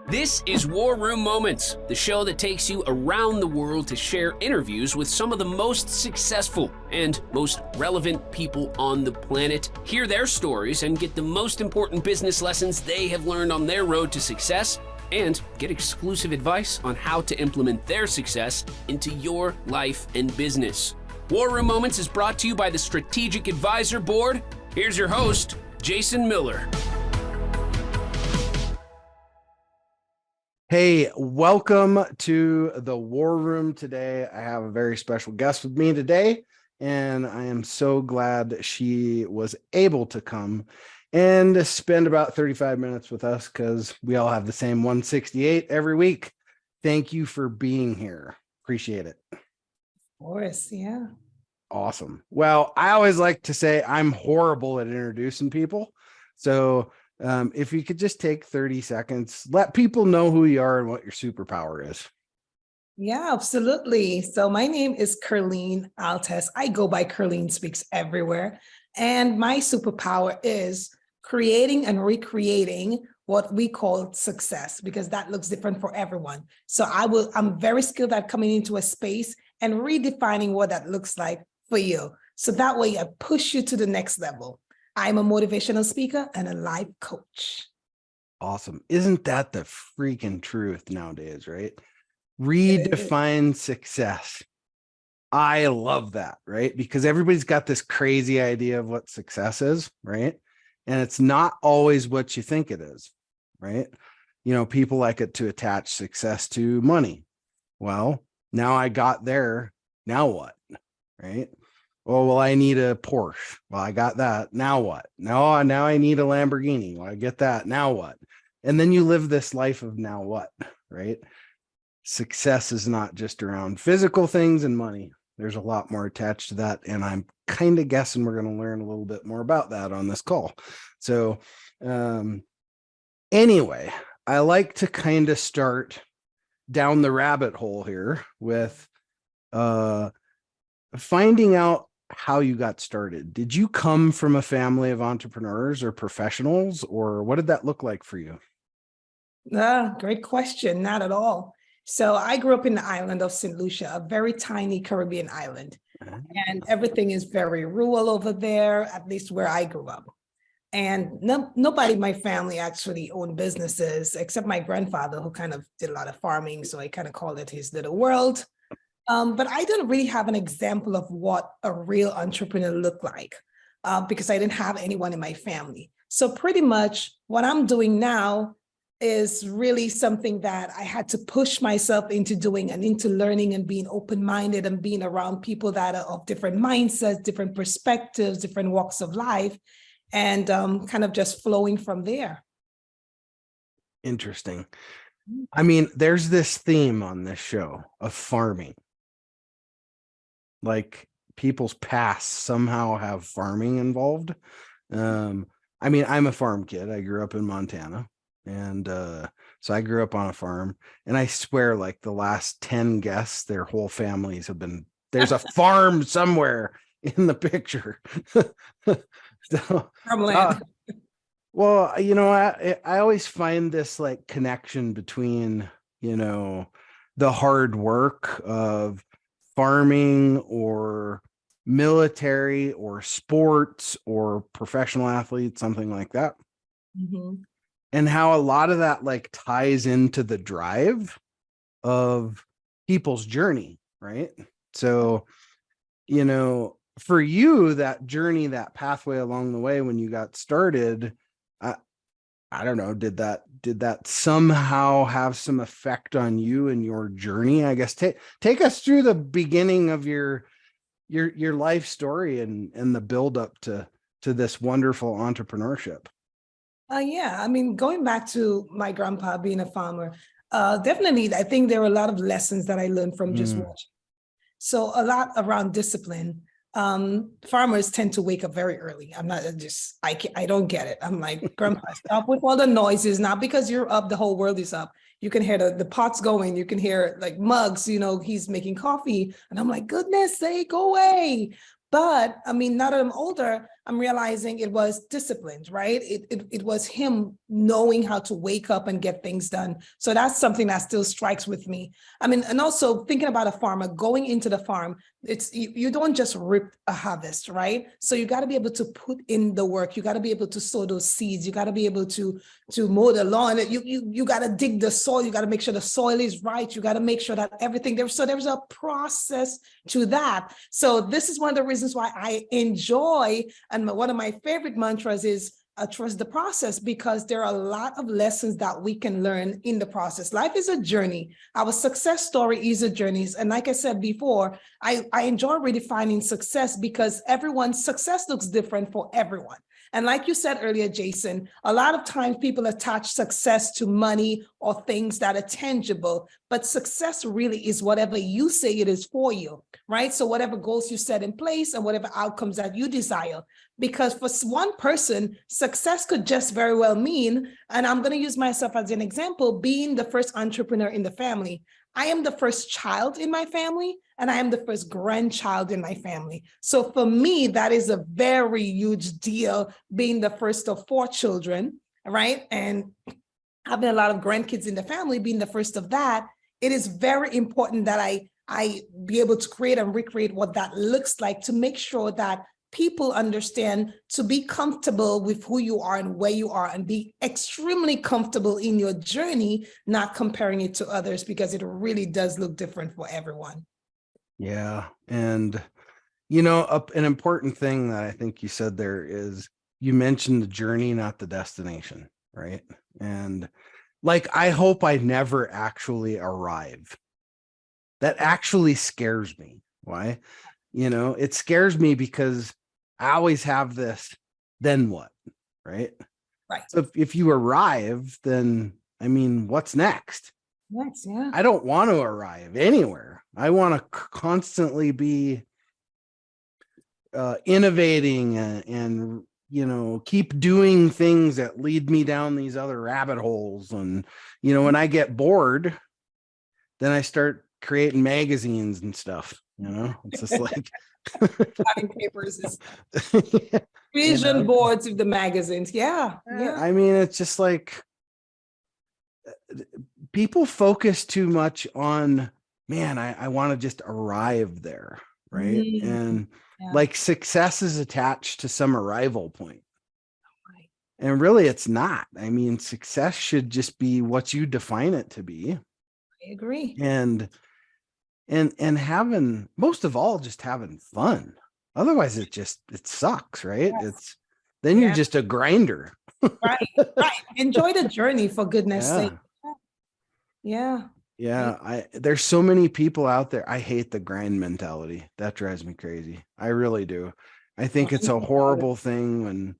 This is War Room Moments, the show that takes you around the world to share interviews with some of the most successful and most relevant people on the planet, hear their stories, and get the most important business lessons they have learned on their road to success, and get exclusive advice on how to implement their success into your life and business. War Room Moments is brought to you by the Strategic Advisor Board. Here's your host, Jason Miller. Hey, welcome to the War Room today. I have a very special guest with me today, and I am so glad she was able to come and spend about 35 minutes with us because we all have the same 168 every week. Thank you for being here. Appreciate it. Of course, yeah. Awesome. Well, I always like to say I'm horrible at introducing people. So if you could just take 30 seconds, let people know who you are and what your superpower is. Yeah, absolutely. So my name is Kurline Altes. I go by Kurline Speaks everywhere. And my superpower is creating and recreating what we call success, because that looks different for everyone. So I'm very skilled at coming into a space and redefining what that looks like for you. So that way I push you to the next level. I'm a motivational speaker and a life coach. Awesome. Isn't that the freaking truth nowadays, right? Redefine success. I love that, right? Because everybody's got this crazy idea of what success is, right? And it's not always what you think it is, right? You know, people like it to attach success to money. Well, now I got there. Now what? Right? Oh, well, I need a Porsche. Well, I got that. Now what? Now I need a Lamborghini. Well, I get that. Now what? And then you live this life of now what, right? Success is not just around physical things and money. There's a lot more attached to that. And I'm kind of guessing we're going to learn a little bit more about that on this call. So anyway, I like to kind of start down the rabbit hole here with finding out how you got started. Did you come from a family of entrepreneurs or professionals, or what did that look like for you? Great question. Not at all. So I grew up in the island of St. Lucia, a very tiny Caribbean island, and everything is very rural over there, at least where I grew up. And nobody in my family actually owned businesses except my grandfather, who kind of did a lot of farming. So I kind of called it his little world. But I didn't really have an example of what a real entrepreneur looked like because I didn't have anyone in my family. So pretty much what I'm doing now is really something that I had to push myself into doing and into learning and being open-minded and being around people that are of different mindsets, different perspectives, different walks of life, and kind of just flowing from there. Interesting. I mean, there's this theme on this show of farming. Like people's pasts somehow have farming involved. I mean, I'm a farm kid. I grew up in Montana. And so I grew up on a farm. And I swear, like the last 10 guests, their whole families have been, there's a farm somewhere in the picture. Well, you know, I always find this like connection between, you know, the hard work of farming or military or sports or professional athletes, something like that. Mm-hmm. And how a lot of that like ties into the drive of people's journey, right? So, you know, for you, that journey, that pathway along the way when you got started, I don't know, did that somehow have some effect on you and your journey? I guess take us through the beginning of your life story and the build up to this wonderful entrepreneurship. Yeah, I mean, going back to my grandpa being a farmer, definitely, I think there were a lot of lessons that I learned from just watching. So a lot around discipline. Farmers tend to wake up very early. I don't get it. I'm like, Grandpa, stop with all the noises. Not because you're up, the whole world is up. You can hear the pots going. You can hear like mugs, you know, he's making coffee. And I'm like, goodness sake, go away. But I mean, now that I'm older, I'm realizing it was disciplined, right? It was him knowing how to wake up and get things done. So that's something that still strikes with me. I mean, and also thinking about a farmer going into the farm, it's you don't just rip a harvest, right? So you got to be able to put in the work. You got to be able to sow those seeds. You got to be able to mow the lawn. You got to dig the soil. You got to make sure the soil is right. You got to make sure that everything there's a process to that. So this is one of the reasons why I enjoy, and one of my favorite mantras is trust the process, because there are a lot of lessons that we can learn in the process. Life is a journey. Our success story is a journey. And like I said before, I enjoy redefining success because everyone's success looks different for everyone. And like you said earlier, Jason, a lot of times people attach success to money or things that are tangible, but success really is whatever you say it is for you, right? So whatever goals you set in place and whatever outcomes that you desire. Because for one person, success could just very well mean, and I'm going to use myself as an example, being the first entrepreneur in the family. I am the first child in my family, and I am the first grandchild in my family. So for me, that is a very huge deal, being the first of 4 children, right? And having a lot of grandkids in the family, being the first of that, it is very important that I be able to create and recreate what that looks like to make sure that people understand to be comfortable with who you are and where you are, and be extremely comfortable in your journey, not comparing it to others, because it really does look different for everyone. Yeah. And, an important thing that I think you said there is you mentioned the journey, not the destination, right? And like, I hope I never actually arrive. That actually scares me. Why? It scares me because I always have this, then what, right? Right. So if you arrive, then, what's next? Next, yeah. I don't want to arrive anywhere. I want to constantly be innovating and keep doing things that lead me down these other rabbit holes. And, when I get bored, then I start creating magazines and stuff. It's just like Cutting papers and vision boards of the magazines. Yeah. It's just like people focus too much on, man, I want to just arrive there, right? And like success is attached to some arrival point. Right. And really it's not. Success should just be what you define it to be. I agree. And having, most of all, just having fun. Otherwise it sucks, right? Yes. You're just a grinder. Right. Enjoy the journey, for goodness sake. Yeah. There's so many people out there. I hate the grind mentality. That drives me crazy. I really do. I think it's a horrible thing when,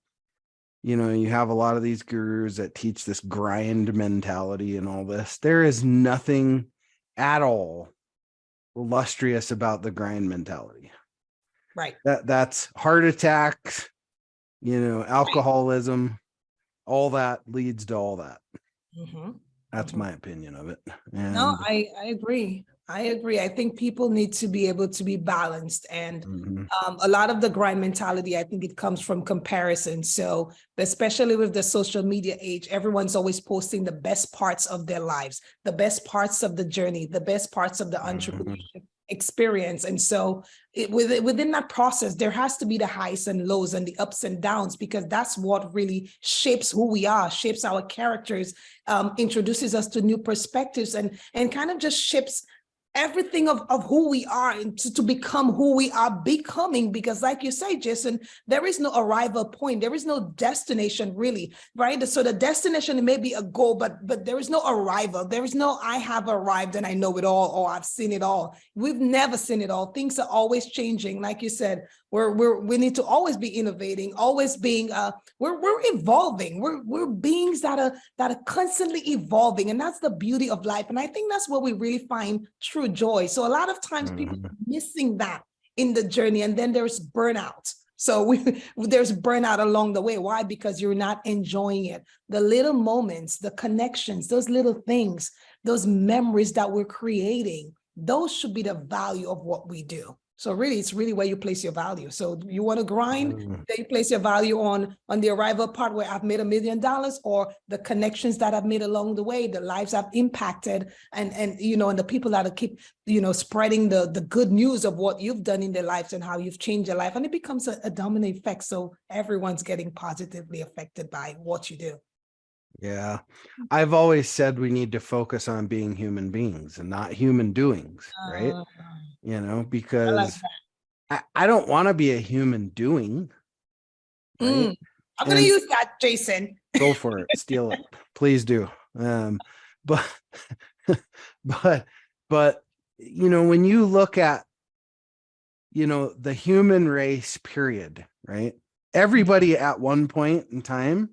you have a lot of these gurus that teach this grind mentality and all this. There is nothing at all illustrious about the grind mentality. Right. That's heart attacks, alcoholism, all that leads to all that. Mm-hmm. That's my opinion of it. And no, I agree. I think people need to be able to be balanced. And a lot of the grind mentality, I think it comes from comparison. So especially with the social media age, everyone's always posting the best parts of their lives, the best parts of the journey, the best parts of the entrepreneurship experience. And so within that process, there has to be the highs and lows and the ups and downs, because that's what really shapes who we are, shapes our characters, introduces us to new perspectives, and kind of just shapes everything of who we are, and to become who we are becoming. Because like you say, Jason, there is no arrival point. There is no destination really, right? So the destination may be a goal, but there is no arrival. There is no, I have arrived and I know it all, or I've seen it all. We've never seen it all. Things are always changing. Like you said, we need to always be innovating, always being, we're evolving. We're beings that are constantly evolving. And that's the beauty of life. And I think that's where we really find true joy. So a lot of times people are missing that in the journey, and then there's burnout. So there's burnout along the way. Why? Because you're not enjoying it. The little moments, the connections, those little things, those memories that we're creating, those should be the value of what we do. So really, it's really where you place your value. So you want to grind, Mm. then you place your value on the arrival part where I've made $1 million, or the connections that I've made along the way, the lives I've impacted, and and the people that keep, spreading the good news of what you've done in their lives and how you've changed their life. And it becomes a domino effect. So everyone's getting positively affected by what you do. Yeah. I've always said we need to focus on being human beings and not human doings, right? I like Because that. I don't want to be a human doing, right? I'm going to use that, Jason. Go for it. Steal it. Please do. But, but, when you look at, the human race, period, right? Everybody at one point in time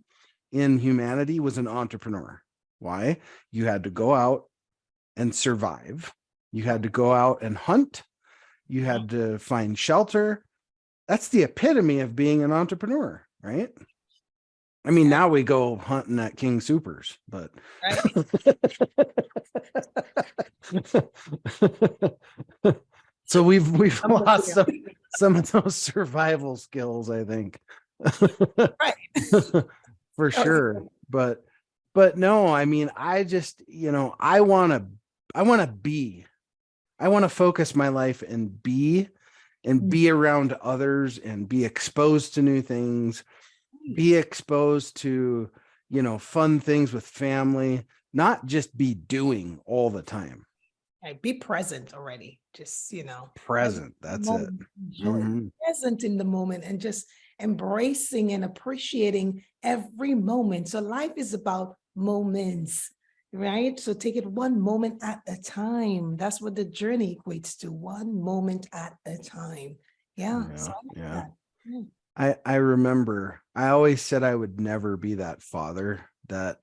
in humanity was an entrepreneur. Why? You had to go out and survive. You had to go out and hunt. You had to find shelter. That's the epitome of being an entrepreneur, right? I mean, now we go hunting at King Supers, but so we've lost some of those survival skills, I think. Right. For sure. But no, I mean, I just, I want to focus my life and be around others and be exposed to new things, be exposed to, fun things with family, not just be doing all the time. Be present already. Just, present. That's it. Present in the moment and just embracing and appreciating every moment. So life is about moments, right? So take it one moment at a time. That's what the journey equates to, one moment at a time. Yeah. So I remember I always said I would never be that father that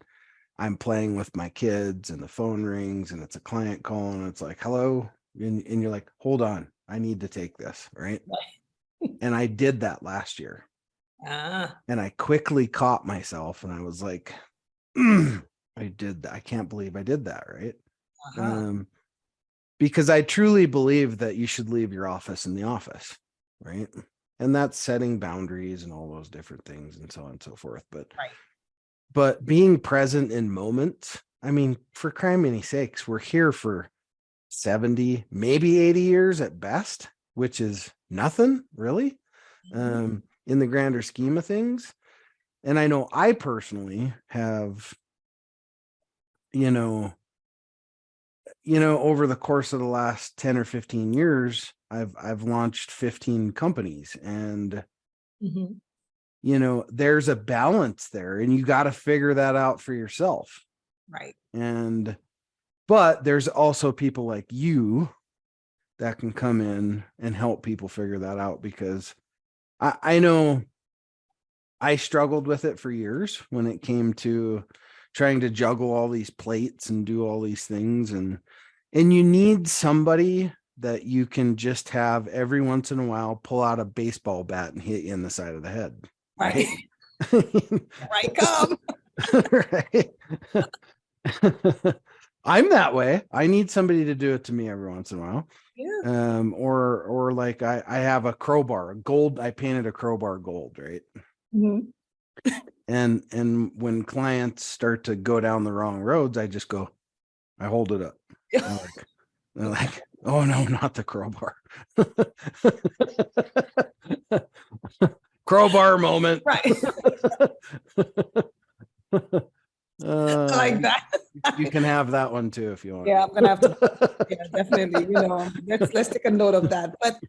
I'm playing with my kids and the phone rings and it's a client calling and it's like, hello. And you're like, hold on, I need to take this. Right. And I did that last year. And I quickly caught myself and I was like, I did that. I can't believe I did that. Right. Because I truly believe that you should leave your office in the office. Right. And that's setting boundaries and all those different things and so on and so forth. But being present in moments, I mean, for criminy sakes, we're here for 70, maybe 80 years at best, which is nothing really, in the grander scheme of things. And I know I personally have, over the course of the last 10 or 15 years, I've launched 15 companies and, there's a balance there and you got to figure that out for yourself. Right. But there's also people like you that can come in and help people figure that out, because I know I struggled with it for years when it came to trying to juggle all these plates and do all these things. And you need somebody that you can just have every once in a while pull out a baseball bat and hit you in the side of the head. Right. Right. Come. Right. I'm that way. I need somebody to do it to me every once in a while. Yeah. Or like I have a crowbar, gold. I painted a crowbar gold, right? And when clients start to go down the wrong roads, I just go, I hold it up. They're like, oh no, not the crowbar. Crowbar moment. Right. Like that. You can have that one too if you want. Yeah, I'm gonna have to. Yeah, definitely. Let's take a note of that. But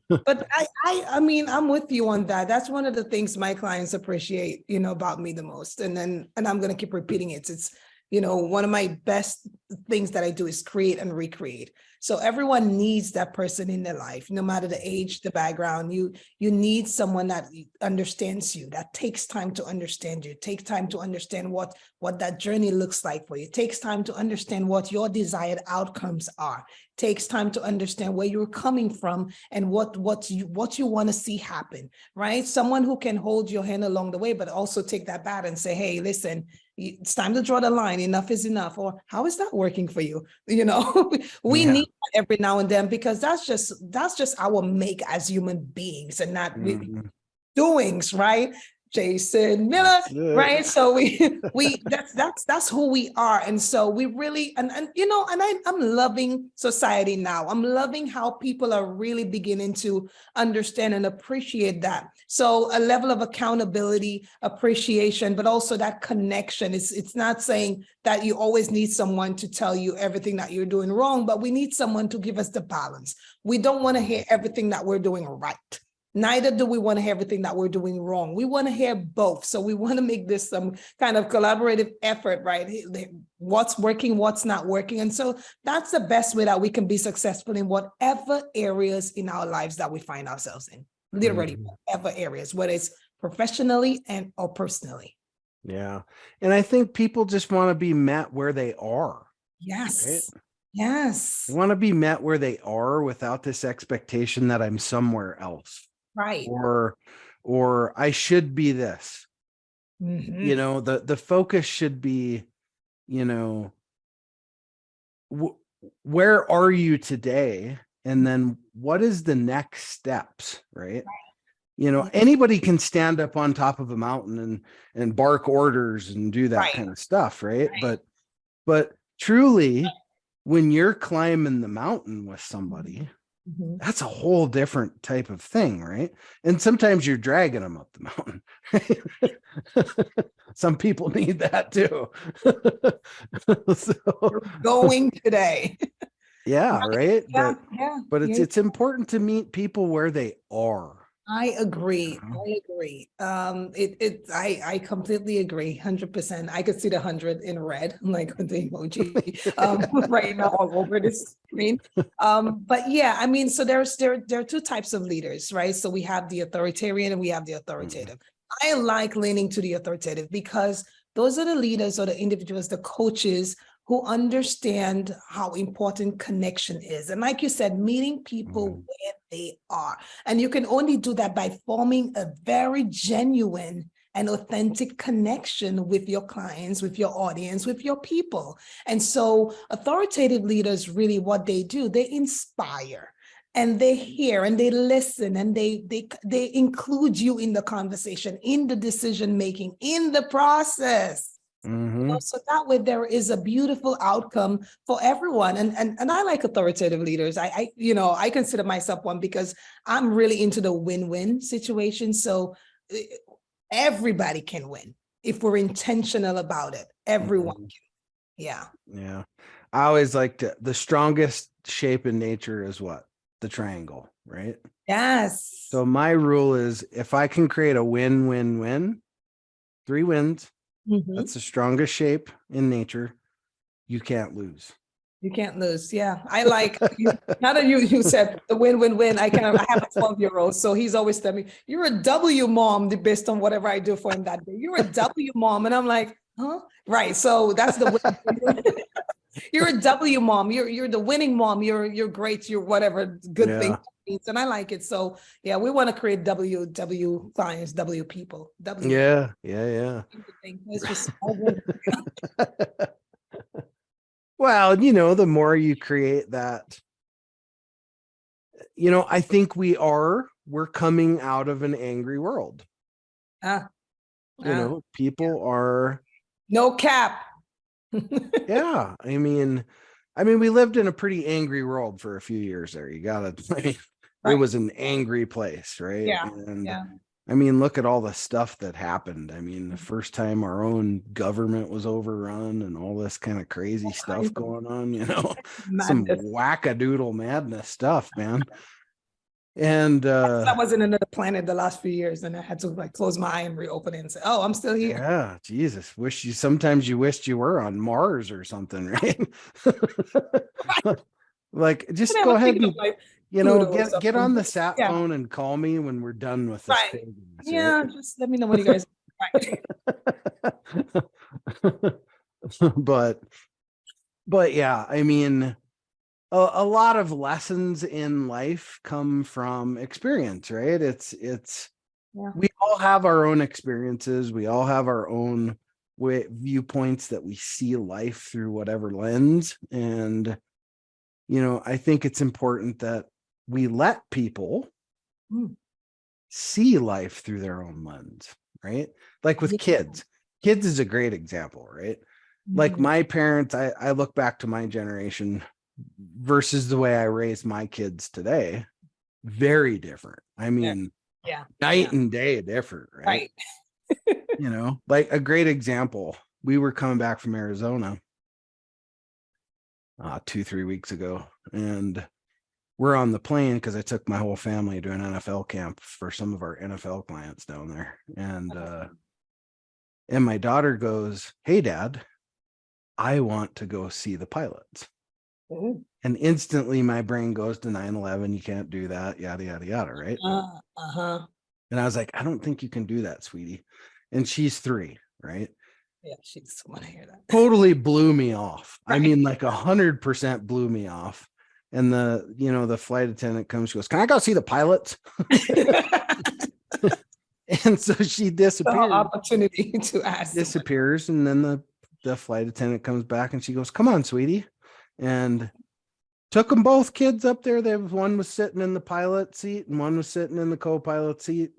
I mean, I'm with you on that. That's one of the things my clients appreciate, about me the most. And I'm gonna keep repeating it. It's one of my best things that I do is create and recreate. So everyone needs that person in their life, no matter the age, the background. You need someone that understands you, that takes time to understand you, takes time to understand what that journey looks like for you, takes time to understand what your desired outcomes are, takes time to understand where you're coming from and what you want to see happen, right? Someone who can hold your hand along the way, but also take that bat and say, hey, listen, it's time to draw the line. Enough is enough. Or how is that working for you? You know, we need that every now and then, because that's just our make as human beings, and not doings, right? Jason Miller, right? So that's who we are. And so we really, and you know, and I'm loving society now. I'm loving how people are really beginning to understand and appreciate that. So a level of accountability, appreciation, but also that connection. It's not saying that you always need someone to tell you everything that you're doing wrong, but we need someone to give us the balance. We don't want to hear everything that we're doing right. Neither do we want to hear everything that we're doing wrong. We want to hear both. So we want to make this some kind of collaborative effort, right? What's working, what's not working. And so that's the best way that we can be successful in whatever areas in our lives that we find ourselves in. Literally, whatever areas, whether it's professionally and or personally. Yeah. And I think people just want to be met where they are. Yes. Right? Yes. They want to be met where they are without this expectation that I'm somewhere else. Right. Or I should be this. You know, the focus should be, you know, where are you today? And then what is the next steps, right? You know, anybody can stand up on top of a mountain and bark orders and do that kind of stuff, right? But truly, when you're climbing the mountain with somebody, that's a whole different type of thing, right? And sometimes you're dragging them up the mountain. Right? Some people need that too. So, you're going today. Yeah, right. But it's important to meet people where they are. I agree. I agree. I completely agree. 100%. I could see the 100 in red, like with the emoji, right now all over the screen. But yeah, I mean, so there are two types of leaders, right? So we have the authoritarian and we have the authoritative. I like leaning to the authoritative because those are the leaders or the individuals, the coaches who understand how important connection is. And like you said, meeting people where they are. And you can only do that by forming a very genuine and authentic connection with your clients, with your audience, with your people. And so authoritative leaders, really what they do, they inspire. And they hear and they listen and they include you in the conversation, in the decision making, in the process. You know, so that way there is a beautiful outcome for everyone. And I like authoritative leaders. I consider myself one because I'm really into the win-win situation. So everybody can win if we're intentional about it. Everyone can. Yeah. Yeah. I always like the strongest shape in nature is what? The triangle, right? Yes. So my rule is if I can create a win-win-win, 3 wins, that's the strongest shape in nature. You can't lose. You can't lose. Yeah. I like, now that you said the win-win-win, I have a 12-year-old. So he's always telling me, you're a W mom based on whatever I do for him that day. You're a W mom. And I'm like, huh? Right. So that's the win-win-win. You're a W mom. You're the winning mom. You're great. You're whatever good thing. And I like it. So yeah, we want to create W clients, W people. W. Yeah. It's just well, you know, the more you create that, you know, I think we're coming out of an angry world. You know, people are no cap. Yeah. I mean, we lived in a pretty angry world for a few years there. You gotta, it was an angry place, right? Yeah. And I mean, look at all the stuff that happened. I mean, the first time our own government was overrun and all this kind of crazy stuff going on, you know, some wackadoodle madness stuff, man. And I was in another planet the last few years, and I had to like close my eye and reopen it and say, "Oh, I'm still here." Yeah, Jesus, sometimes you wished you were on Mars or something, right? Like, just go ahead and you know, get on the sat phone and call me when we're done with this. Right. Yeah, just let me know when you guys. But yeah, I mean, a lot of lessons in life come from experience, right? We all have our own experiences. We all have our own viewpoints, that we see life through whatever lens. And, I think it's important that we let people see life through their own lens, right? Like with kids is a great example, right? Like my parents, I look back to my generation versus the way I raised my kids today, very different. I mean, night and day different, right? Like a great example, we were coming back from Arizona 2-3 weeks ago, and we're on the plane because I took my whole family to an NFL camp for some of our NFL clients down there. And my daughter goes, "Hey, Dad, I want to go see the pilots." Ooh. And instantly my brain goes to 9/11. You can't do that, yada, yada, yada, right? And I was like, "I don't think you can do that, sweetie." And she's 3, right? Yeah, she just want to hear that. Totally blew me off. Right. I mean, like 100% blew me off. And the flight attendant comes, she goes, "Can I go see the pilots?" And so she disappears. Opportunity to ask. Disappears, and then the flight attendant comes back and she goes, "Come on, sweetie," and took them both kids up there. One was sitting in the pilot seat and one was sitting in the co-pilot seat.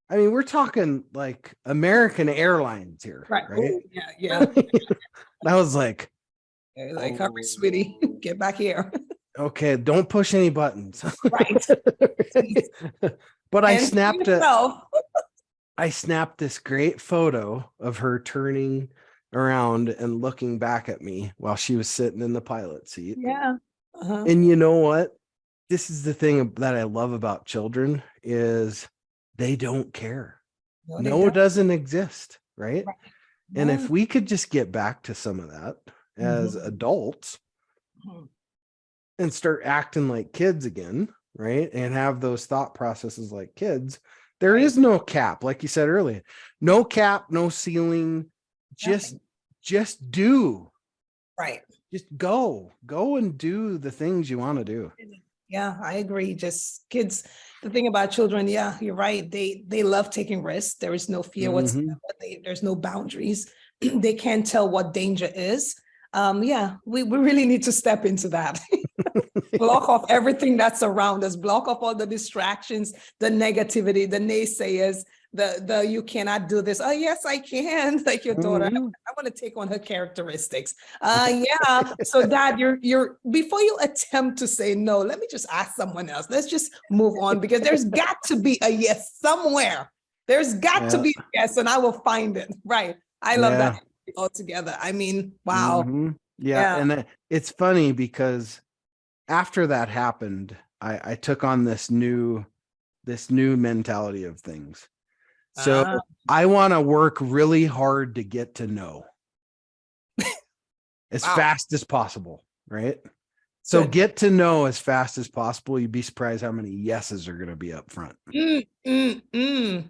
I mean, we're talking like American Airlines here, right? Ooh, yeah. I was like, hurry, sweetie, get back here. Okay, don't push any buttons. Right. But I snapped this great photo of her turning around and looking back at me while she was sitting in the pilot seat. Yeah. And you know what? This is the thing that I love about children is they don't care. No, it doesn't exist, right? And if we could just get back to some of that as adults and start acting like kids again, right? And have those thought processes like kids, there is no cap, like you said earlier. No cap, no ceiling. Just do. Right. Just go and do the things you want to do. Yeah, I agree. Just kids. The thing about children, yeah, you're right. They love taking risks. There is no fear whatsoever. There's no boundaries. They can't tell what danger is. We really need to step into that. Block off everything that's around us. Block off all the distractions, the negativity, the naysayers, the you cannot do this. Oh, yes, I can. Like your daughter. I want to take on her characteristics. So Dad, you're before you attempt to say no, let me just ask someone else. Let's just move on, because there's got to be a yes somewhere. There's got to be a yes, and I will find it. Right. I love that altogether. I mean, wow. And it's funny because after that happened, I took on this new mentality of things. So I want to work really hard to get to know as fast as possible, right? So get to know as fast as possible. You'd be surprised how many yeses are going to be up front.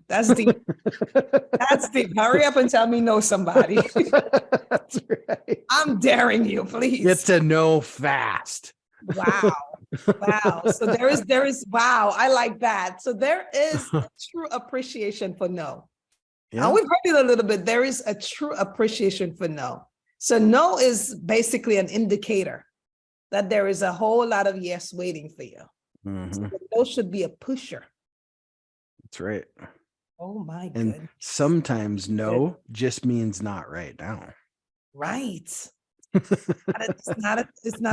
That's deep. That's deep. Hurry up and tell me no, somebody. That's right. I'm daring you, please. Get to know fast. Wow. So there is wow. I like that. So there is a true appreciation for no. Now we've heard it a little bit. There is a true appreciation for no. So no is basically an indicator that there is a whole lot of yes waiting for you. So the no should be a pusher. That's right. Oh my goodness. And sometimes no just means not right now. Right. It's not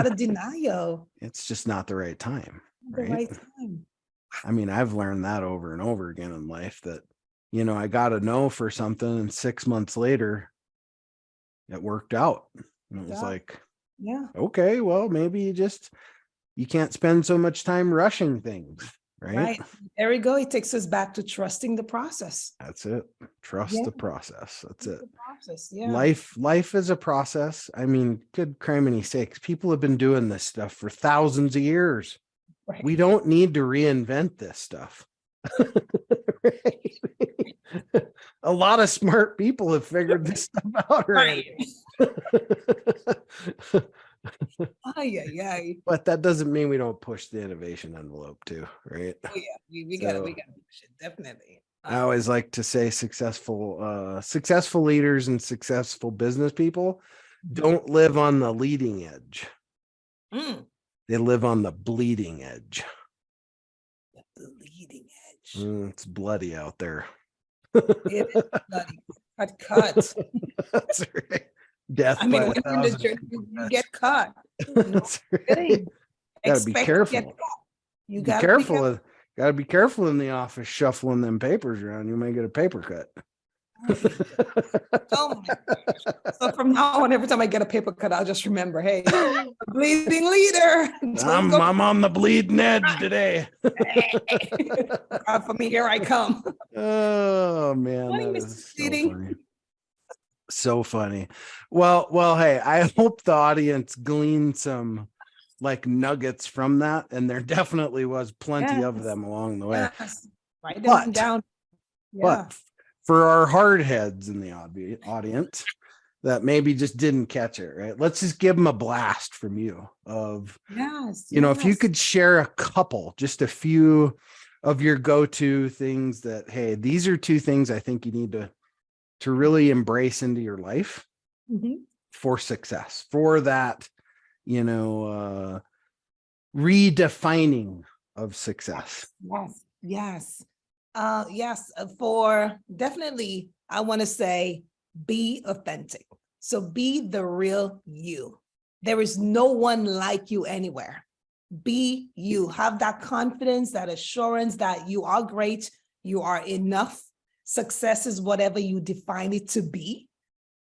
a denial. It's just not the right time. Right? The right time. I mean, I've learned that over and over again in life that, I got a no for something and 6 months later it worked out. And it was like, okay, well, maybe you can't spend so much time rushing things. Right. There we go. It takes us back to trusting the process. That's it. Trust the process. That's it. The process. Life is a process. I mean, good criminy sakes. People have been doing this stuff for thousands of years. Right. We don't need to reinvent this stuff. A lot of smart people have figured this stuff out. Right. But that doesn't mean we don't push the innovation envelope too, right? Oh yeah, we got to push it, definitely. I always like to say successful leaders and successful business people don't live on the leading edge. They live on the bleeding edge. The leading edge. It's bloody out there. It is bloody. Cut. That's right. Death. I mean, when you're in the church, you get cut. That's right. Gotta be careful. You gotta be careful. Gotta be careful in the office shuffling them papers around. You might get a paper cut. Oh my gosh. So from now on, every time I get a paper cut, I'll just remember, hey, bleeding leader. I'm on the bleeding edge today. God, for me, here I come. Oh man, Morning, that Mr. is so Seating. funny. So funny. Well, hey, I hope the audience gleaned some like nuggets from that, and there definitely was plenty of them along the way. Yes. Write them down. But for our hard heads in the audience that maybe just didn't catch it, right? Let's just give them a blast from you of, if you could share a couple, just a few of your go-to things that, hey, these are 2 things I think you need to really embrace into your life for success, for that, redefining of success. Yes. For definitely, I want to say be authentic. So be the real you. There is no one like you anywhere. Be you. Have that confidence, that assurance that you are great, you are enough. Success is whatever you define it to be.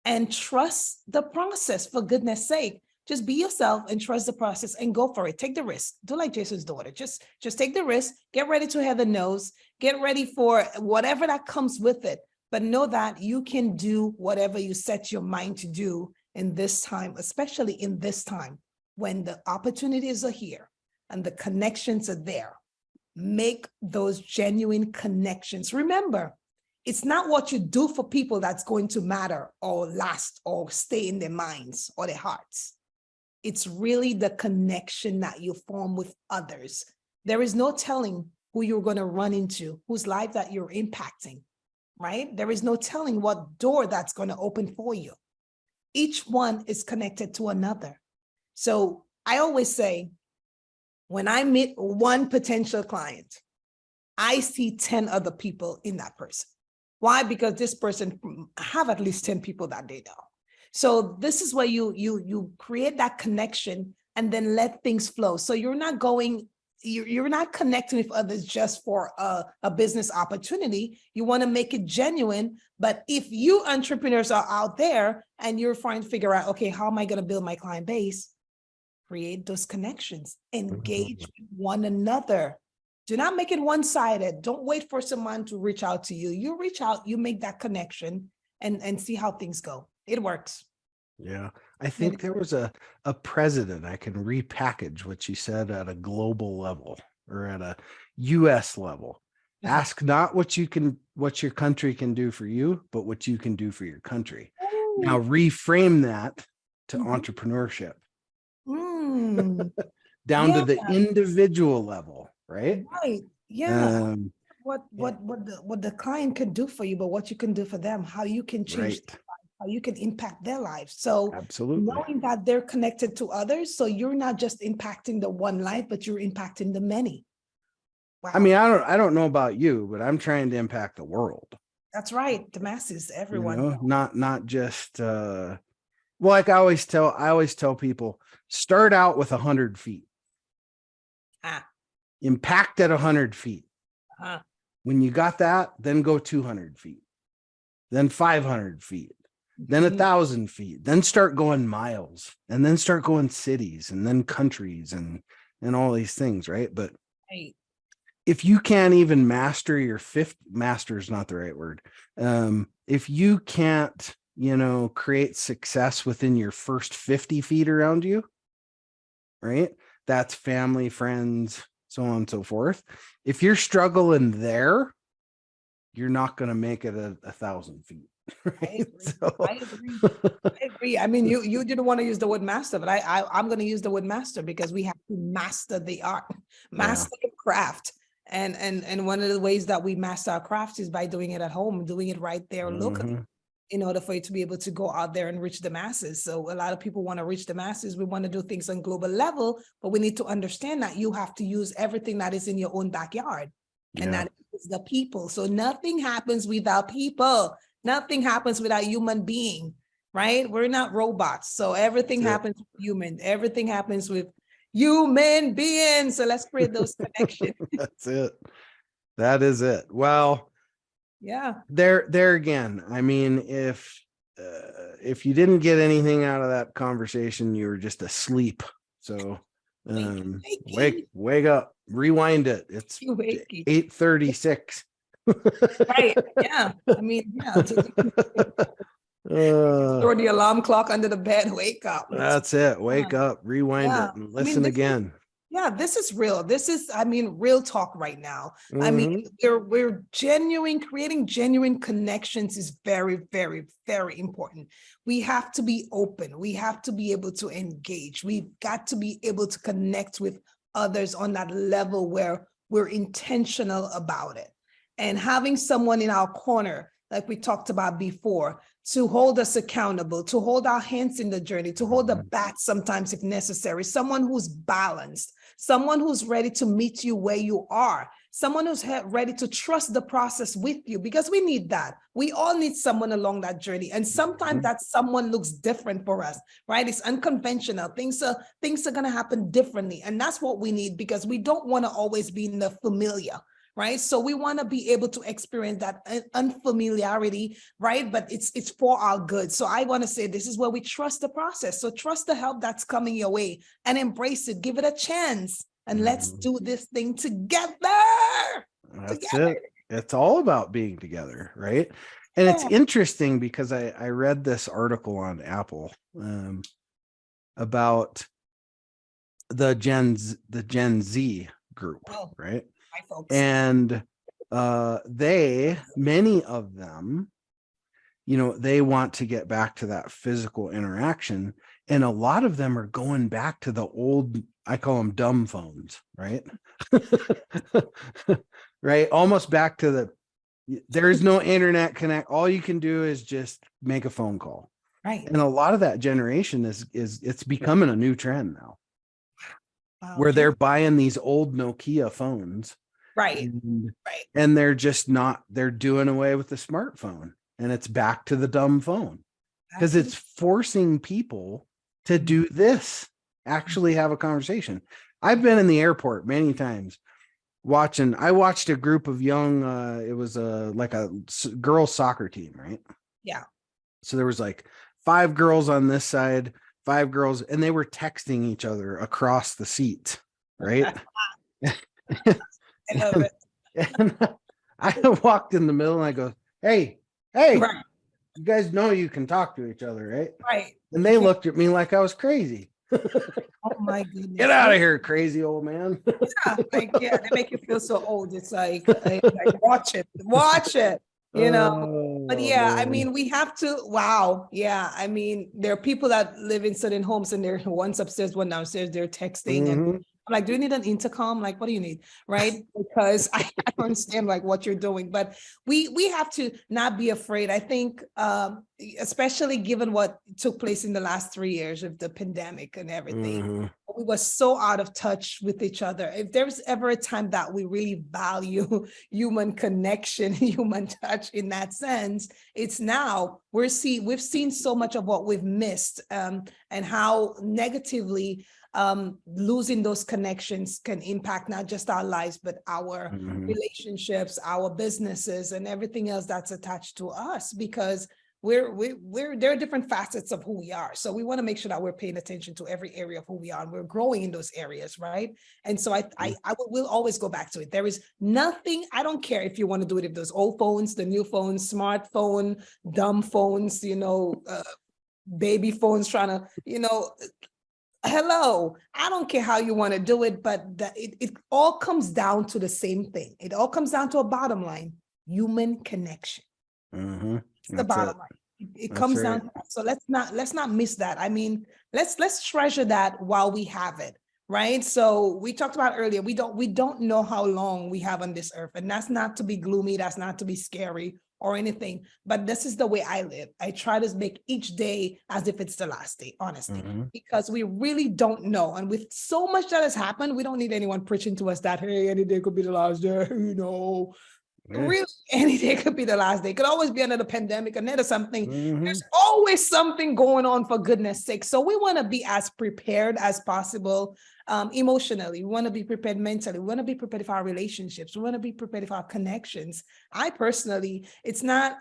And trust the process, for goodness sake. Just be yourself and trust the process and go for it. Take the risk. Do like Jason's daughter. Just take the risk. Get ready to have the nose. Get ready for whatever that comes with it. But know that you can do whatever you set your mind to do in this time, especially in this time when the opportunities are here and the connections are there. Make those genuine connections. Remember, it's not what you do for people that's going to matter or last or stay in their minds or their hearts. It's really the connection that you form with others. There is no telling who you're going to run into, whose life that you're impacting, right? There is no telling what door that's going to open for you. Each one is connected to another. So I always say, when I meet one potential client, I see 10 other people in that person. Why? Because this person have at least 10 people that they know. So this is where you create that connection and then let things flow. So you're not connecting with others just for a business opportunity. You want to make it genuine. But if you entrepreneurs are out there and you're trying to figure out, okay, how am I going to build my client base? Create those connections, engage with one another. Do not make it one-sided. Don't wait for someone to reach out to you. You reach out, you make that connection and see how things go. It works. Yeah. I think there was a president, I can repackage what she said at a global level or at a US level. Ask not what your country can do for you, but what you can do for your country. Now reframe that to entrepreneurship. Down to the individual level, right? Right. Yeah. What the client can do for you, but what you can do for them, how you can change their life, how you can impact their lives. So absolutely, knowing that they're connected to others, so you're not just impacting the one life, but you're impacting the many. Wow. I mean, I don't know about you, but I'm trying to impact the world. That's right. The masses, everyone. Not just like I always tell people, start out with 100 feet. Impact at 100 feet. When you got that, then go 200 feet, then 500 feet, then 1,000 feet, then start going miles, and then start going cities, and then countries, and all these things, right? But if you can't even master your master is not the right word. If you can't, create success within your first 50 feet around you, right? That's family, friends, so on and so forth. If you're struggling there, you're not going to make it 1,000 feet. Right? I agree. I mean, you didn't want to use the word master, but I'm going to use the word master because we have to master the art, master the craft. And one of the ways that we master our crafts is by doing it at home, doing it right there locally, in order for you to be able to go out there and reach the masses. So a lot of people want to reach the masses. We want to do things on global level, but we need to understand that you have to use everything that is in your own backyard. And that is the people. So nothing happens without people. Nothing happens without human being, right? We're not robots. So everything happens with human. Everything happens with human beings. So let's create those connections. That's it. That is it. Well, yeah. There again. I mean, if you didn't get anything out of that conversation, you were just asleep. So wake up, rewind it. It's 8:36. Right. Yeah. I mean, yeah. Throw the alarm clock under the bed, wake up. That's it. Wake up, rewind it, and listen again. This is real. This is, I mean, real talk right now. I mean, we're creating genuine connections is very, very, very important. We have to be open. We have to be able to engage. We've got to be able to connect with others on that level where we're intentional about it. And having someone in our corner, like we talked about before, to hold us accountable, to hold our hands in the journey, to hold the bat sometimes if necessary, someone who's balanced, someone who's ready to meet you where you are, someone who's ready to trust the process with you, because we need that. We all need someone along that journey. And sometimes that someone looks different for us, right? It's unconventional. Things are going to happen differently. And that's what we need, because we don't want to always be in the familiar. Right. So we want to be able to experience that unfamiliarity, right? But it's for our good. So I want to say this is where we trust the process. So trust the help that's coming your way and embrace it. Give it a chance. And let's do this thing together. That's it. It's all about being together, right? And it's interesting because I read this article on Apple about the Gen Z group, right? And many of them, they want to get back to that physical interaction. And a lot of them are going back to the old, I call them dumb phones, right? Right. Almost back to there is no internet connect. All you can do is just make a phone call. Right. And a lot of that generation it's becoming a new trend now. Where they're buying these old Nokia phones. Right. And they're just they're doing away with the smartphone, and it's back to the dumb phone, because it's forcing people to do this, actually have a conversation. I've been in the airport many times I watched a group of young, it was like a girls soccer team, right? Yeah. So there was like 5 girls on this side, 5 girls, and they were texting each other across the seat, right? I love it. And I walked in the middle and I go, hey, right. You guys know you can talk to each other, right? Right. And they looked at me like I was crazy. Oh my goodness. Get out of here, crazy old man. They make you feel so old. It's like watch it. But yeah, I mean, we have to, I mean, there are people that live in certain homes and they're one's upstairs, one downstairs, they're texting and I'm like, do you need an intercom? Like, what do you need? Right? Because I don't understand like what you're doing, but we have to not be afraid. I think, especially given what took place in the last 3 years of the pandemic and everything, we were so out of touch with each other. If there's ever a time that we really value human connection, human touch in that sense, it's now. We've seen so much of what we've missed, and how negatively losing those connections can impact not just our lives, but our relationships, our businesses, and everything else that's attached to us, because there are different facets of who we are. So we want to make sure that we're paying attention to every area of who we are, and we're growing in those areas, right? And so will always go back to it. There is nothing, I don't care if you want to do it, if those old phones, the new phones, smartphone, dumb phones, baby phones trying to, hello, I don't care how you want to do it, but it all comes down to the same thing. It all comes down to a bottom line: human connection. It's the bottom line. It comes down to that. So let's not miss that. I mean, let's treasure that while we have it, right? So we talked about earlier, we don't know how long we have on this earth, and that's not to be gloomy, that's not to be scary or anything, but this is the way I live. I try to make each day as if it's the last day, honestly, because we really don't know. And with so much that has happened, we don't need anyone preaching to us that, hey, any day could be the last day, Really, any day could be the last day. It could always be another pandemic, another something. There's always something going on, for goodness sake. So we want to be as prepared as possible emotionally. We want to be prepared mentally. We want to be prepared for our relationships. We want to be prepared for our connections. I personally, it's not,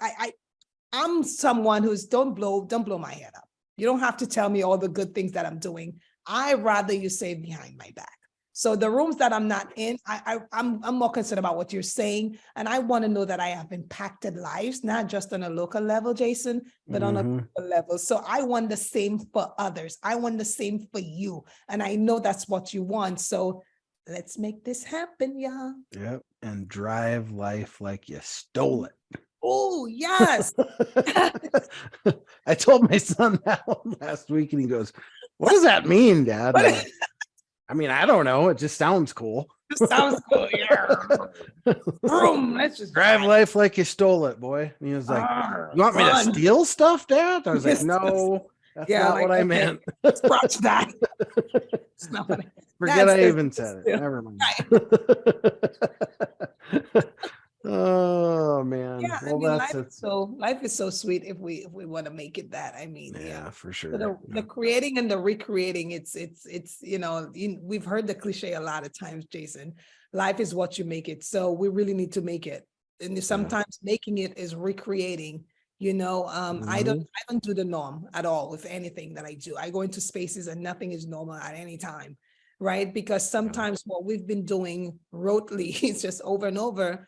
I'm someone who's don't blow my head up. You don't have to tell me all the good things that I'm doing. I rather you say behind my back. So the rooms that I'm not in, I'm more concerned about what you're saying. And I want to know that I have impacted lives, not just on a local level, Jason, but on a global level. So I want the same for others. I want the same for you. And I know that's what you want. So let's make this happen, y'all. Yep. And drive life like you stole it. Oh, yes. I told my son that one last week and he goes, what does that mean, Dad? I mean, I don't know. It just sounds cool. It sounds cool. Yeah. Boom, let's just drive life like you stole it, boy. And he was like, you want me to steal stuff, Dad? I was like, no, that's not what I meant. Scratch that. It's not what I meant. Forget I even said it. Never mind. Oh man. Yeah, well, life is so sweet if we want to make it that. I mean, yeah, for sure. The creating and the recreating, it's we've heard the cliche a lot of times, Jason. Life is what you make it. So we really need to make it. And sometimes making it is recreating. I don't do the norm at all with anything that I do. I go into spaces and nothing is normal at any time, right? Because sometimes what we've been doing rotely is just over and over.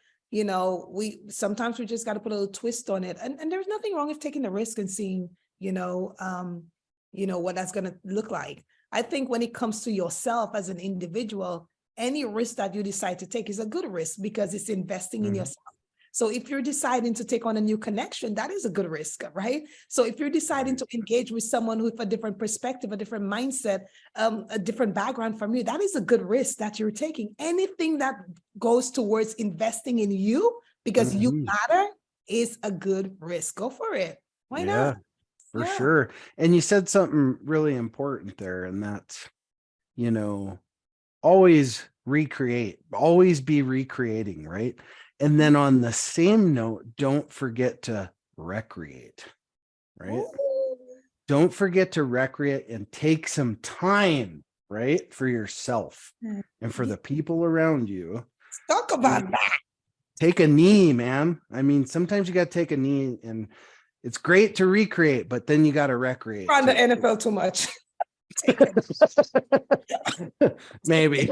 Sometimes we just got to put a little twist on it. And there's nothing wrong with taking the risk and seeing, what that's going to look like. I think when it comes to yourself as an individual, any risk that you decide to take is a good risk because it's investing in yourself. So if you're deciding to take on a new connection, that is a good risk, right? So if you're deciding to engage with someone with a different perspective, a different mindset, a different background from you, that is a good risk that you're taking. Anything that goes towards investing in you because you matter is a good risk. Go for it. Why not? For sure. And you said something really important there, and that's, always recreate, always be recreating, right? And then on the same note, don't forget to recreate, right? Ooh. Don't forget to recreate and take some time, right? For yourself and for the people around you. Talk about that. Take a knee, man. I mean, sometimes you got to take a knee, and it's great to recreate, but then you got to recreate. On the NFL too much. Maybe.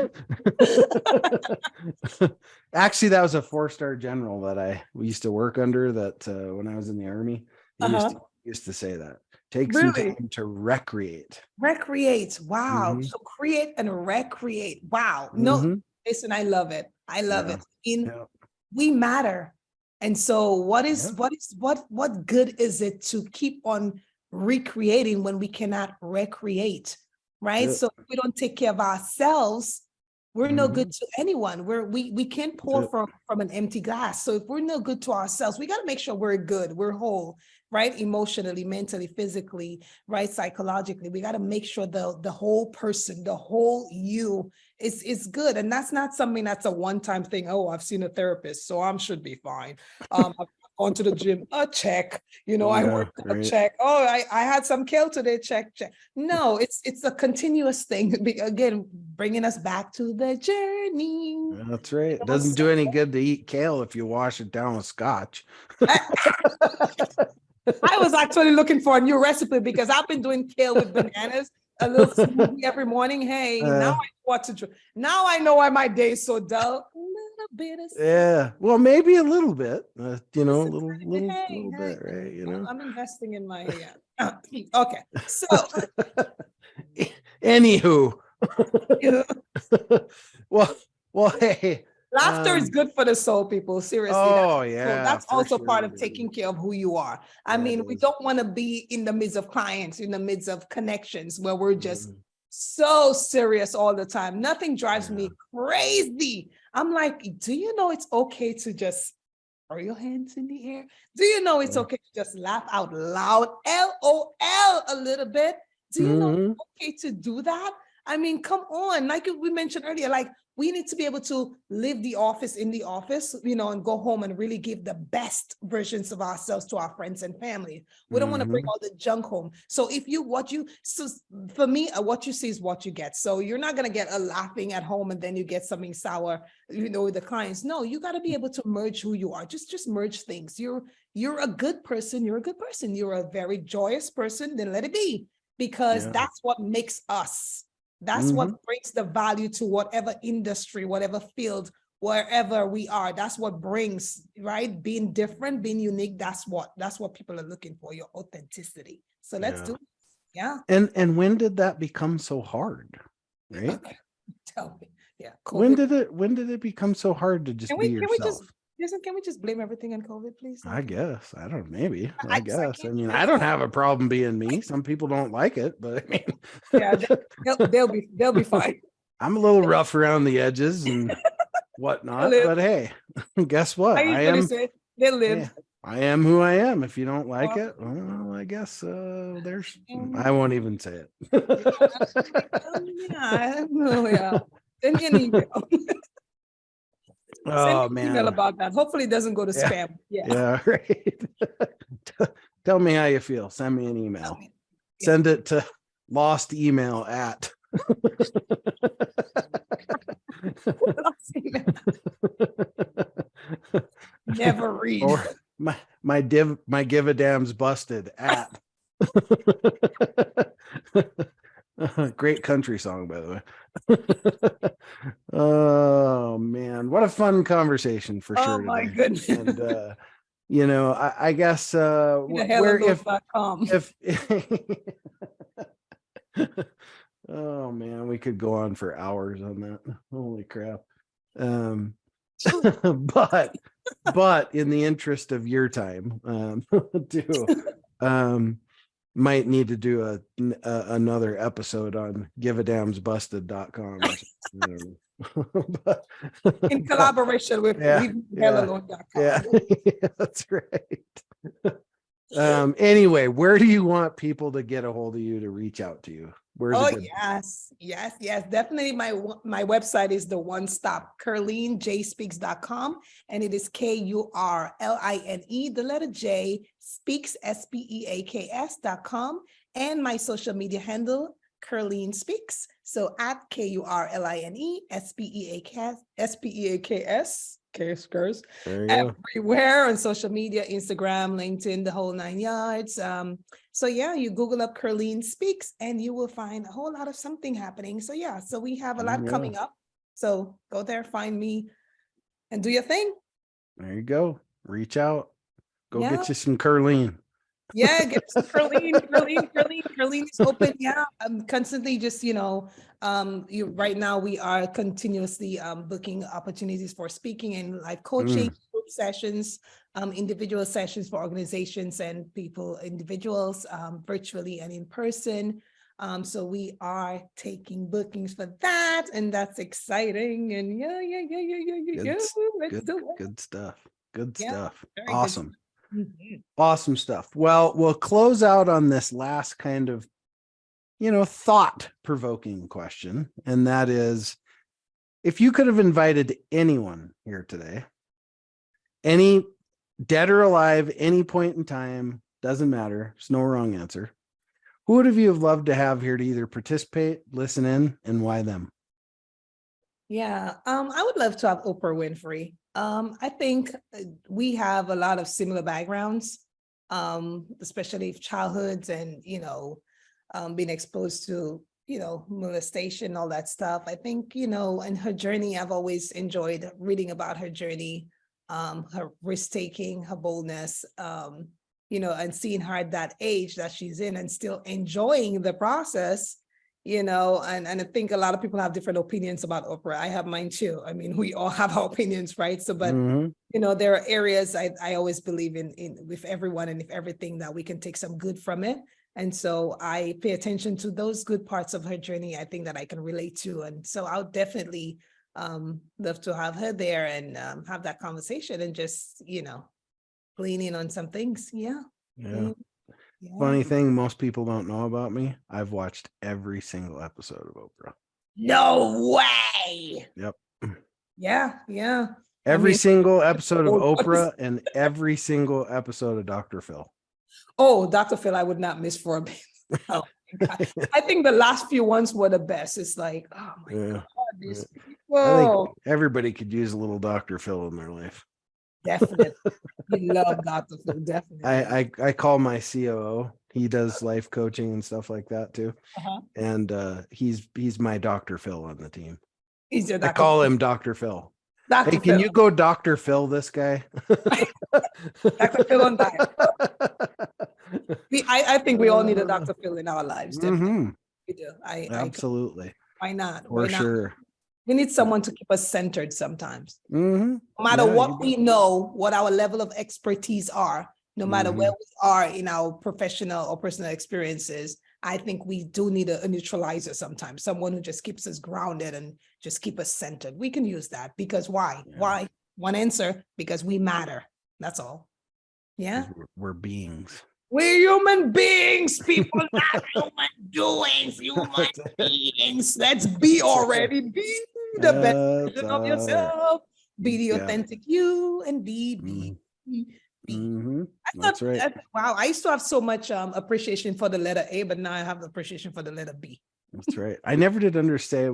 Actually, that was a 4-star general that we used to work under that when I was in the Army. He used to say that. Take some time to recreate. Recreate. Wow. So create and recreate. Wow. No, listen, I love it. I love it. We matter. And so what good is it to keep on recreating when we cannot recreate, right? So if we don't take care of ourselves, we're no good to anyone. We can't pour from an empty glass. So if we're no good to ourselves, we got to make sure we're good, we're whole, right? Emotionally, mentally, physically, right? Psychologically, we got to make sure the whole person, the whole you is good. And that's not something that's a one-time thing. Oh, I've seen a therapist, so I should be fine. I've gone to the gym, a check, I worked, a check. Oh, I had some kale today, check. No, it's a continuous thing. Again, bringing us back to the journey. That's right. It doesn't do any good to eat kale if you wash it down with scotch. I was actually looking for a new recipe because I've been doing kale with bananas, a little smoothie every morning. Hey, now I know what to do. Now I know why my day is so dull. A little bit of well, maybe a little bit, a little bit, right? I'm investing in my okay. So anywho. well, hey. Laughter is good for the soul, people. Seriously. Oh, yeah. That's also part of taking care of who you are. I mean, we don't want to be in the midst of clients, in the midst of connections where we're just so serious all the time. Nothing drives me crazy. I'm like, do you know it's okay to just throw your hands in the air? Do you know it's okay to just laugh out loud, LOL, a little bit? Do you know it's okay to do that? I mean, come on. Like we mentioned earlier, like we need to be able to live the office in the office, and go home and really give the best versions of ourselves to our friends and family. We don't want to bring all the junk home. So so for me, what you see is what you get. So you're not going to get a laughing at home and then you get something sour, with the clients. No, you got to be able to merge who you are. Just merge things. You're a good person. You're a good person. You're a very joyous person. Then let it be, because that's what makes us. That's what brings the value to whatever industry, whatever field, wherever we are. That's what brings, right? Being different, being unique. That's what people are looking for, your authenticity. So let's do it. Yeah. And when did that become so hard? Right? Tell me. Yeah. COVID. When did it become so hard to just be yourself? Can we just blame everything on COVID, please? I guess. I don't, maybe. I guess. I mean, I don't have a problem being me. Some people don't like it, but I mean, yeah, they'll be fine. I'm a little rough around the edges and whatnot, but hey, guess what? I am. They live. I am who I am. If you don't like it, well, I guess there's. I won't even say it. Yeah. Send me an email. Oh Send me man, an email about that. Hopefully, it doesn't go to spam. Yeah, right. Tell me how you feel. Send me an email. Send it to lost email at. Never read. Or my give a damn's busted at. Great country song, by the way. Oh man, what a fun conversation for sure. Oh my goodness. And I guess where if oh man, we could go on for hours on that. Holy crap. But in the interest of your time, might need to do another episode on giveadamsbusted.com in collaboration with yeah, that's right. Anyway, where do you want people to get a hold of you to reach out to you? Yes, definitely. My website is the one stop KurlineJSpeaks.com, and it is KURLINE, the letter J, Speaks, SPEAKS.com, and my social media handle, Kurline Speaks. So at KURLINE SPEAKS. Everywhere on social media, Instagram, LinkedIn, the whole 9 yards. So you Google up Kurline Speaks and you will find a whole lot of something happening. So so we have a lot coming up. So go there, find me, and do your thing. There you go. Reach out. Go get you some Kurline. Yeah, get some Kurline. Kurline is open. Yeah, I'm constantly just, right now we are continuously booking opportunities for speaking and life coaching, group sessions, individual sessions for organizations and individuals, virtually and in person. So we are taking bookings for that, and that's exciting. And let's do it. Good stuff. Good stuff. Awesome. Good. Awesome stuff. Well, we'll close out on this last kind of, thought-provoking question. And that is, if you could have invited anyone here today, any dead or alive, any point in time, doesn't matter. There's no wrong answer. Who would you have loved to have here to either participate, listen in, and why them? Yeah, I would love to have Oprah Winfrey. I think we have a lot of similar backgrounds, especially childhoods and, being exposed to, molestation, all that stuff. I think, in her journey, I've always enjoyed reading about her journey, her risk-taking, her boldness, and seeing her at that age that she's in and still enjoying the process. And I think a lot of people have different opinions about Oprah. I have mine too. I mean, we all have our opinions, right? So, but, there are areas I always believe in with everyone and if everything that we can take some good from it. And so I pay attention to those good parts of her journey, I think that I can relate to. And so I'll definitely love to have her there and have that conversation and just, lean in on some things. Yeah. Yeah. Yeah. Funny thing, most people don't know about me. I've watched every single episode of Oprah. No way. Yep. Yeah. Yeah. Every single episode of Oh, Oprah and every single episode of Dr. Phil. Oh, Dr. Phil, I would not miss for a bit. Oh, my God. I think the last few ones were the best. It's like, oh my God, these people. I think everybody could use a little Dr. Phil in their life. Definitely. We love Dr. Phil, definitely. I call my COO. He does life coaching and stuff like that too. And he's my Dr. Phil on the team. He's your I call him Dr. Phil. Dr. Hey, can you go Dr. Phil this guy? Dr. Phil on diet. I think we all need a Dr. Phil in our lives. Definitely. We do. Absolutely. Why not? For sure. We need someone to keep us centered sometimes. No Mm-hmm. matter what we know, what our level of expertise are, no matter where we are in our professional or personal experiences, I think we do need a neutralizer sometimes, someone who just keeps us grounded and just keep us centered. We can use that because why? Yeah. Why? One answer, because we matter. That's all. Yeah. We're beings. We're human beings, people, not human doings, human beings. Let's be already. Be the best version of yourself. Be the authentic you and be. That's right. Wow, I used to have so much appreciation for the letter A, but now I have appreciation for the letter B. That's right. I never did understand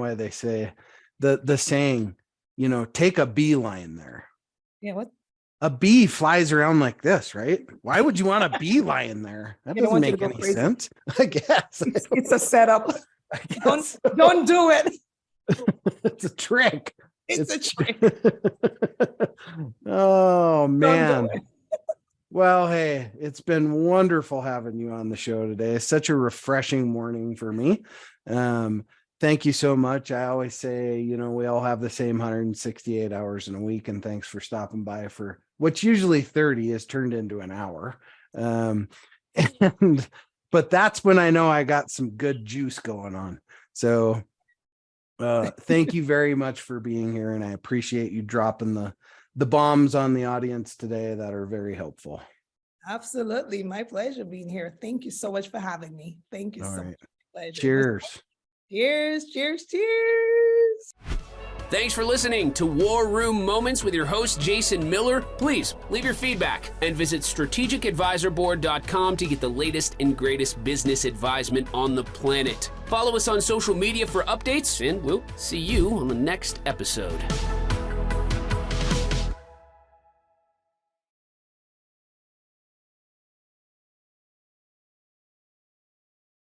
why they say the saying, take a beeline there. Yeah, what? A bee flies around like this, right? Why would you want a beeline there? That doesn't make any sense. I guess it's a setup. Don't do it. It's a trick. It's a trick. Oh man. Well, hey, it's been wonderful having you on the show today. It's such a refreshing morning for me. Thank you so much. I always say, we all have the same 168 hours in a week, and thanks for stopping by for what's usually 30 is turned into an hour. But that's when I know I got some good juice going on. So thank you very much for being here, and I appreciate you dropping the bombs on the audience today that are very helpful. Absolutely. My pleasure being here. Thank you so much for having me. Thank you so much. Pleasure. Cheers. Cheers, cheers, cheers. Thanks for listening to War Room Moments with your host, Jason Miller. Please leave your feedback and visit strategicadvisorboard.com to get the latest and greatest business advisement on the planet. Follow us on social media for updates, and we'll see you on the next episode.